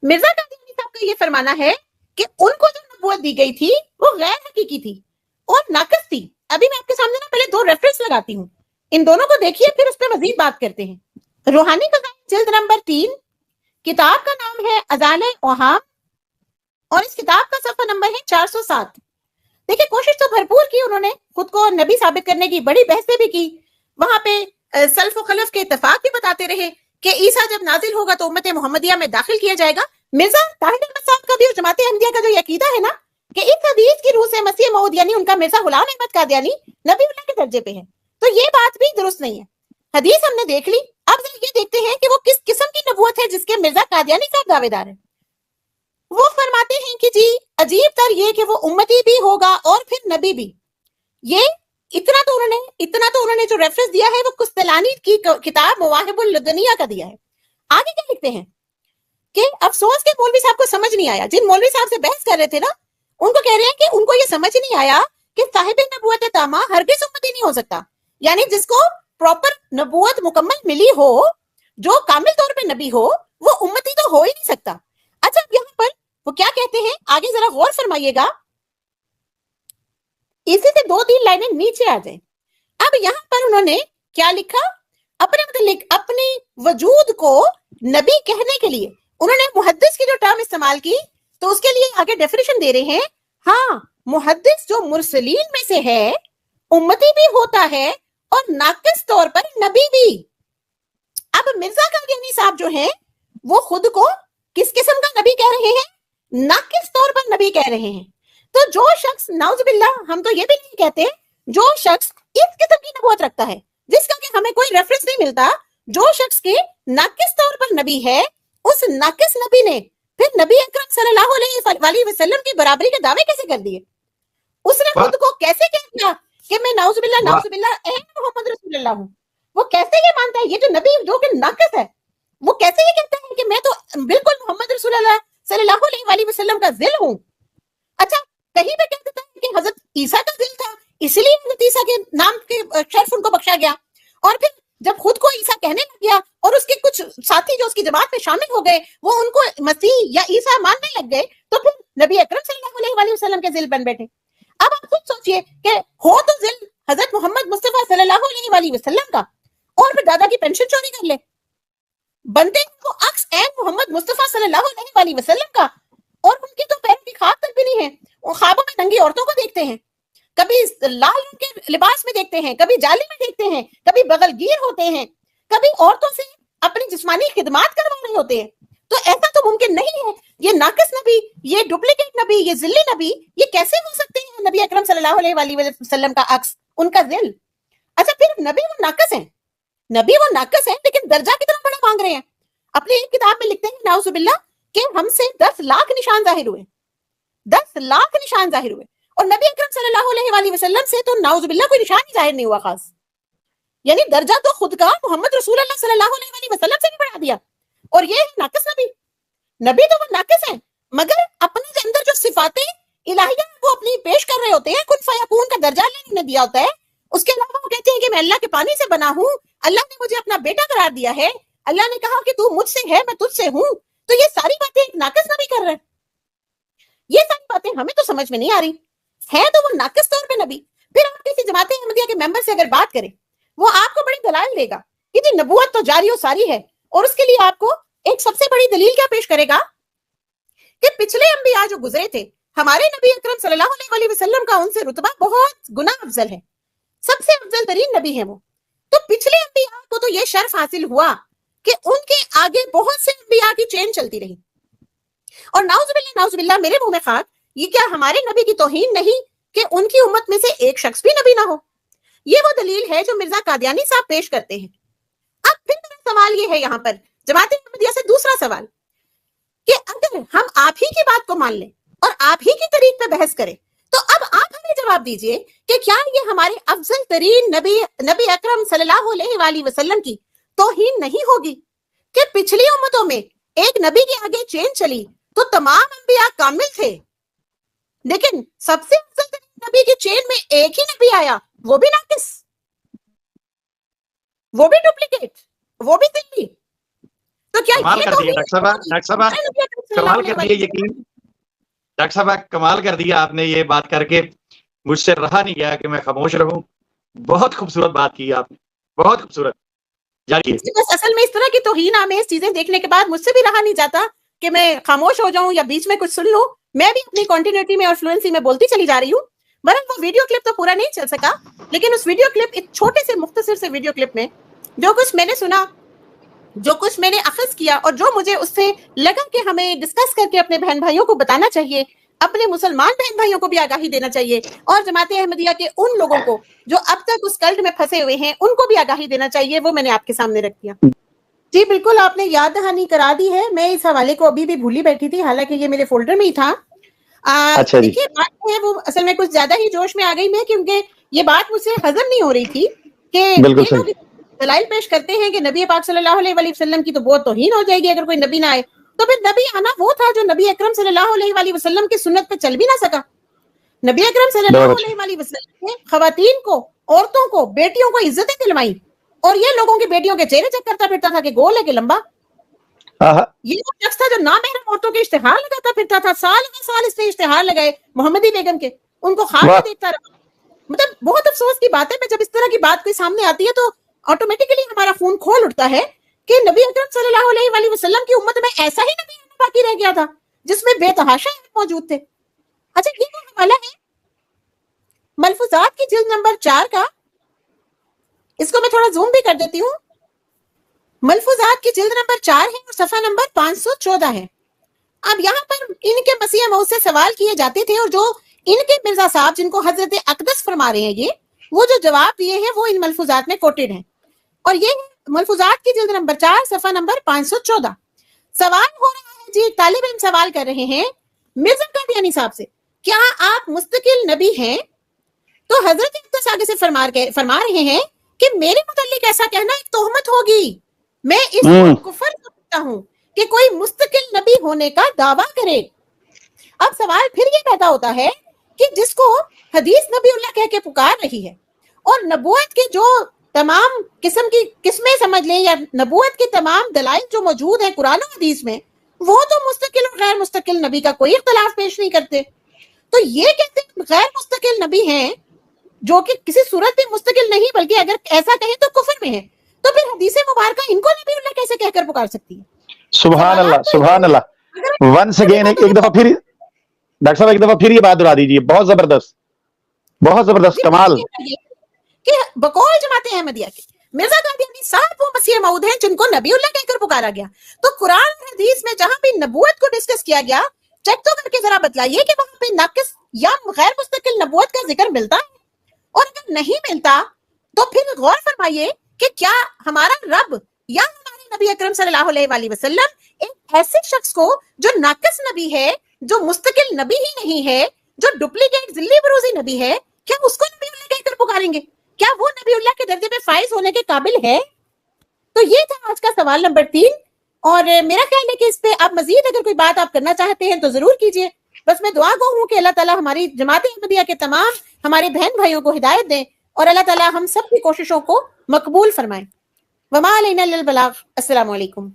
मिर्जा कादियानी साहब का ये फरमाना है कि उनको जो नबूवत दी गई थी वो गैर हकीकी थी और नाकस थी। अभी मैं आपके सामने ना पहले 2 रेफरेंस लगाती हूँ, इन दोनों को देखिए, फिर उस पर मजीद बात करते हैं। रूहानी खजाइन जिल्द नंबर 3, किताब का नाम है अजाले ओहाम और इस किताब का सफा नंबर है 407। देखिए, कोशिश तो भरपूर की उन्होंने खुद को नबी साबित करने की, बड़ी बहसें भी की, वहां पे सल्फ खलफ के इत्तेफाक भी बताते रहे कि ईसा जब नाजिल होगा तो उम्मत मोहम्मदिया में दाखिल किया जाएगा। मिर्जा ताहिर अहमद साहब का भी और जमात अहमदिया का जो ये अकीदा है ना कि इस हदीस की रूह से मसीह मऊद यानी उनका मिर्जा गुलाम अहमद कादियानी नबीउल्लाह के दर्जे पे है, तो ये बात भी दुरुस्त नहीं है। हदीस हमने देख ली, अब ये देखते हैं कि वो किस किस्म की नबूवत है जिसके मिर्जा कादियानी साहब दावेदार है। वो फरमाते हैं कि जी अजीब तर ये कि वो उम्मती भी होगा और फिर नबी भी। ये इतना तो उन्होंने जो रेफरेंस दिया है वो कुस्तलानी की किताब मवाहिबुल लदनिया का दिया है। आगे क्या लिखते हैं कि अफसोस के मौलवी साहब को समझ नहीं आया, जिन मौलवी साहब से बहस कर रहे थे ना, उनको कह रहे हैं कि उनको ये समझ नहीं आया कि साहिब नबूवत तामा हरगिज़ उम्मती नहीं हो सकता, यानी जिसको प्रॉपर नबूवत मुकम्मल मिली हो, जो कामिल तौर पे नबी हो, वो उम्मती तो हो ही नहीं सकता। अच्छा, यहाँ पर वो क्या कहते हैं आगे जरा गौर फरमाइएगा, इसी से 2-3 लाइनें नीचे आ जाए। अब यहाँ पर उन्होंने क्या लिखा, अपने मतलब अपने वजूद को नबी कहने के लिए उन्होंने मुहद्दिस की जो टर्म इस्तेमाल की, तो उसके लिए आगे डेफिनेशन दे रहे हैं, हाँ मुहद्दिस जो मुरसलीन में से है, उम्मती भी होता है और नाकिस तौर पर नबी भी। अब मिर्जा कादियानी साहब जो हैं वो खुद को किस किस्म का नबी कह रहे हैं, नाकिस तौर पर नबी कह रहे हैं। तो जो शख्स, नाउजुबिल्लाह, हम तो ये भी नहीं कहते, जो शख्स इस किस्म की नबूवत रखता है जिसका कि हमें कोई रेफरेंस नहीं मिलता, जो शख्स के नाकिस तौर पर नबी है, उस नाकिस नबी ने फिर नबी अकरम सल्लल्लाहु अलैहि वसल्लम की बराबरी के दावे कैसे कर दिए? उसने खुद को कैसे कह दिया कि मैं नाउजुबिल्लाह मोहम्मद रसूलुल्लाह हूं? वो कैसे ये मानता है, ये जो नबी जो कि नाकिस है, वो कैसे ये कहता है कि मैं तो बिल्कुल मोहम्मद रसूलुल्लाह सल्लल्लाहु अलैहि वसल्लम का जिल हूं? अच्छा, कहीं पे कह देता है कि हजरत ईसा का दिल था, इसलिए हजरत ईसा के नाम के शर्फ उनको बख्शा गया, और फिर जब खुद को ईसा कहने लग गया और उसके कुछ साथी जो उसकी जमात में शामिल हो गए, वो उनको मसीह या ईसा मानने लग गए, तो फिर नबी अकरम सल्लल्लाहु अलैहि वसल्लम के जिल बन बैठे। अब आप खुद सोचिए कि हो तो जिल हजरत मोहम्मद मुस्तफा सल्लल्लाहु अलैहि वसल्लम का, और फिर दादा की पेंशन चोरी कर ले, बनते वो अक्स एन मोहम्मद मुस्तफा सल्लल्लाहु अलैहि वसल्लम का, और उनकी तो पैरों की खाद तक भी नहीं है। वो ख्वाबों में नंगी औरतों को देखते हैं, कभी लाल रंग के लिबास में देखते हैं, कभी जाली में देखते हैं, कभी बगलगीर होते हैं, कभी औरतों से अपनी जिस्मानी खिदमात करवा रहे होते हैं। तो ऐसा तो मुमकिन नहीं है, ये नाकिस नबी, ये डुप्लीकेट नबी, ये जिल्ली नबी, ये कैसे हो सकते हैं नबी अकरम सल्लल्लाहु अलैहि वसल्लम का अक्स, उनका जिल? अच्छा, फिर नबी वो नाकिस है, नबी वो नाकिस है, लेकिन दर्जा कितना बड़ा मांग रहे हैं। अपनी एक किताब में लिखते हैं नाउजुबिल्लाह कि हमसे 10 लाख निशान जाहिर हुए, 10 लाख निशान जाहिर हुए, और नबी अकरम सल्लल्लाहु अलैहि वसल्लम से तो नाउजुबिल्लाह कोई निशान ही जाहिर नहीं हुआ खास, यानी दर्जा तो खुद का मोहम्मद रसूलुल्लाह सल्लल्लाहु अलैहि वसल्लम से भी बढ़ा दिया। और ये है नाकिस नबी, नबी तो वो नाकिस है, मगर अपने अंदर जो सिफातें इलाहिया वो अपनी पेश कर रहे होते हैं, कुन फयकून का दर्जा अल्लाह ने दिया होता है, उसके अलावा वो कहते हैं कि मैं अल्लाह के पानी से बना हूं, अल्लाह ने मुझे अपना बेटा करार दिया है, अल्लाह ने कहा कि तू मुझसे है, मैं तुझसे हूं। तो ये सारी बातें एक नाकिस नबी कर रहे हैं, ये सारी बातें हमें तो समझ में नहीं आ रही है, तो वो नाकिस तौर पे नबी। फिर आप किसी जमात अहमदिया के मेंबर से अगर बात करें, वो आपको बड़ी दलाल देगा कि जी नबूवत तो जारी और सारी है, और उसके लिए आपको एक सबसे बड़ी दलील क्या पेश करेगा कि पिछले अंबिया जो गुजरे थे, हमारे नबी अकरम सल्लल्लाहु अलैहि वसल्लम का उनसे रुतबा बहुत गुना अफजल है, सबसे अफजल तरीन नबी है वो। तो पिछले अंबिया को तो ये शर्फ हासिल हुआ कि उनके आगे बहुत से अंबिया की चेन चलती रही, और नाउजुबिल्लाह मेरे मुंह में खाक, ये क्या हमारे नबी की तौहीन नहीं कि उनकी उम्मत में से एक शख्स भी नबी ना हो? ये वो दलील है जो मिर्जा कादियानी साहब पेश करते हैं। अब फिर मेरा सवाल ये है यहाँ पर जमात अहमदिया से दूसरा सवाल कि अगर हम आप ही की बात को मान लें और आप ही की तरीक पे बहस करें, तो अब आप हमें जवाब दीजिए कि क्या ये हमारे अफजल तरीन नबी अकरम सल्लल्लाहु अलैहि वसल्लम की तौहीन नहीं होगी कि पिछली उम्मतों में एक नबी के आगे चेन चली तो तमाम अंबिया कामिल थे, लेकिन सबसे अफजल तरीन नबी की चेन में एक ही नबी आया, वो भी नाकिस, वो भी डुप्लीकेट, वो भी दिल्ली। تو کیا کمال یہ کر دیا ڈاکٹر صاحب کمال کر دیا یقین ڈاکٹر صاحب کمال کر دیا آپ نے یہ بات کر کے مجھ سے رہا نہیں گیا کہ میں خاموش رہوں بہت خوبصورت بات کی آپ نے بہت خوبصورت بس اصل میں اس طرح کی توہین آمیز چیزیں دیکھنے کے بعد مجھ سے بھی رہا نہیں جاتا کہ میں خاموش ہو جاؤں یا بیچ میں کچھ سن لوں میں بھی اپنی کنٹینیوٹی میں اور فلوئنسی میں بولتی چلی جا رہی ہوں بہرحال وہ ویڈیو کلپ تو پورا نہیں چل سکا لیکن اس ویڈیو کلپ ایک چھوٹے سے مختصر سے ویڈیو کلپ میں جو کچھ میں نے سنا جو کچھ میں نے اخذ کیا اور جو مجھے اس سے لگا کہ ہمیں ڈسکس کر کے اپنے بہن بھائیوں کو بتانا چاہیے اپنے مسلمان بہن بھائیوں کو بھی آگاہی دینا چاہیے اور جماعت احمدیہ کے ان لوگوں کو جو اب تک اس کلٹ میں پھنسے ہوئے ہیں ان کو بھی آگاہی دینا چاہیے وہ میں نے آپ کے سامنے رکھ دیا جی بالکل آپ نے یاد دہانی کرا دی ہے میں اس حوالے کو ابھی بھی بھولی بیٹھی تھی حالانکہ یہ میرے فولڈر میں ہی تھا دیکھیے بات ہے وہ اصل میں کچھ زیادہ ہی جوش میں آ گئی میں کیونکہ یہ بات مجھ سے ہضم نہیں ہو رہی تھی کہ یہ لوگ دلائل پیش کرتے ہیں کہ نبی پاک صلی اللہ علیہ وسلم کی تو بہت توہین ہو جائے گی اگر کوئی نبی نہ آئے تو پھر نبی آنا وہ تھا جو نبی اکرم صلی اللہ علیہ وسلم کی سنت پہ چل بھی نہ سکا نبی اکرم صلی اللہ علیہ وسلم نے خواتین کو عورتوں کو بیٹیوں کو عزتیں دلوائی اور یہ لوگوں کی بیٹیوں کے چہرے چیک کرتا پھرتا تھا کہ گول ہے کہ لمبا یہ وہ شخص تھا جو نامحرم عورتوں کے اشتہار لگاتا پھرتا تھا سال اس نے اشتہار لگائے محمدی بیگم کے ان کو خواب دیکھتا رہا مطلب بہت افسوس کی بات ہے میں جب اس طرح کی بات کوئی سامنے آتی ہے تو آٹومیٹکلی ہمارا خون کھول اٹھتا ہے کہ نبی اکرم صلی اللہ علیہ وسلم کی امت میں ایسا ہی نبی باقی رہ گیا تھا جس میں بے تحاشا موجود تھے اچھا یہ وہ حوالہ ہے ملفوظات کی جلد نمبر 4 کا اس کو میں تھوڑا زوم بھی کر دیتی ہوں ملفوظات کی جلد نمبر 4 ہے اور صفحہ نمبر 514 ہے اب یہاں پر ان کے مسیح موعود سے سوال کیے جاتے تھے اور جو ان کے مرزا صاحب جن کو حضرت اقدس فرما رہے ہیں یہ وہ جو جواب دیے ہیں وہ ان ملفوظات میں کوٹڈ ہیں اور یہ ملفوظات کی جلد نمبر 4 صفحہ نمبر 514 سوال ہو رہا ہے جی طالب علم سوال کر رہے ہیں مرزا قادیانی صاحب سے کیا آپ مستقل نبی ہیں تو حضرت اقدس آگے سے فرما رہے ہیں کہ میرے متعلق ایسا کہنا ایک تہمت ہوگی میں اس کو کفر سمجھتا ہوں کہ کوئی مستقل نبی ہونے کا دعویٰ کرے اب سوال پھر یہ پیدا ہوتا ہے کہ جس کو حدیث نبی اللہ کہہ کے پکار رہی ہے اور نبوت کے جو تمام قسم کی قسمیں سمجھ لیں یا نبوت کے تمام دلائل جو موجود ہیں قرآن و حدیث میں وہ تو مستقل اور غیر مستقل نبی کا کوئی اختلاف پیش نہیں کرتے تو یہ کہتے ہیں غیر مستقل نبی ہیں جو کہ کسی صورت بھی مستقل نہیں بلکہ اگر ایسا کہیں تو کفر میں ہے تو پھر حدیث مبارکہ ان کو نبی اللہ کیسے کہہ کر پکار سکتی ہے سبحان اللہ ونس اگین ایک دفعہ پھر ڈاکٹر صاحب ایک دفعہ پھر یہ بات دہرا دیجیے بہت زبردست کمال کہ بقول جماعت احمدیہ کے مرزا قادیانی صاحب وہ مسیح موعود ہیں جن کو نبی اللہ کہہ کر پکارا گیا تو قرآن حدیث میں جہاں بھی نبوت کو ڈسکس کیا گیا چیک تو کر کے ذرا بتلائیے کہ وہاں پہ ناقص یا غیر مستقل نبوت کا ذکر ملتا ہے اور اگر نہیں ملتا تو پھر غور فرمائیے کہ کیا ہمارا رب یا ہمارے نبی اکرم صلی اللہ علیہ وسلم ایک ایسے شخص کو جو ناقص نبی ہے جو مستقل نبی ہی نہیں ہے جو ڈپلیکیٹ ذلی بروزی نبی ہے کیا اس کو نبی اللہ کہہ کر پکاریں گے کیا وہ نبی اللہ کے درجے پہ فائز ہونے کے قابل ہے تو یہ تھا آج کا سوال نمبر 3 اور میرا خیال ہے کہ اس پہ آپ مزید اگر کوئی بات آپ کرنا چاہتے ہیں تو ضرور کیجئے بس میں دعا گو ہوں کہ اللہ تعالیٰ ہماری جماعت احمدیہ کے تمام ہمارے بہن بھائیوں کو ہدایت دیں اور اللہ تعالیٰ ہم سب کی کوششوں کو مقبول فرمائیں وما علینا الا البلاغ السلام علیکم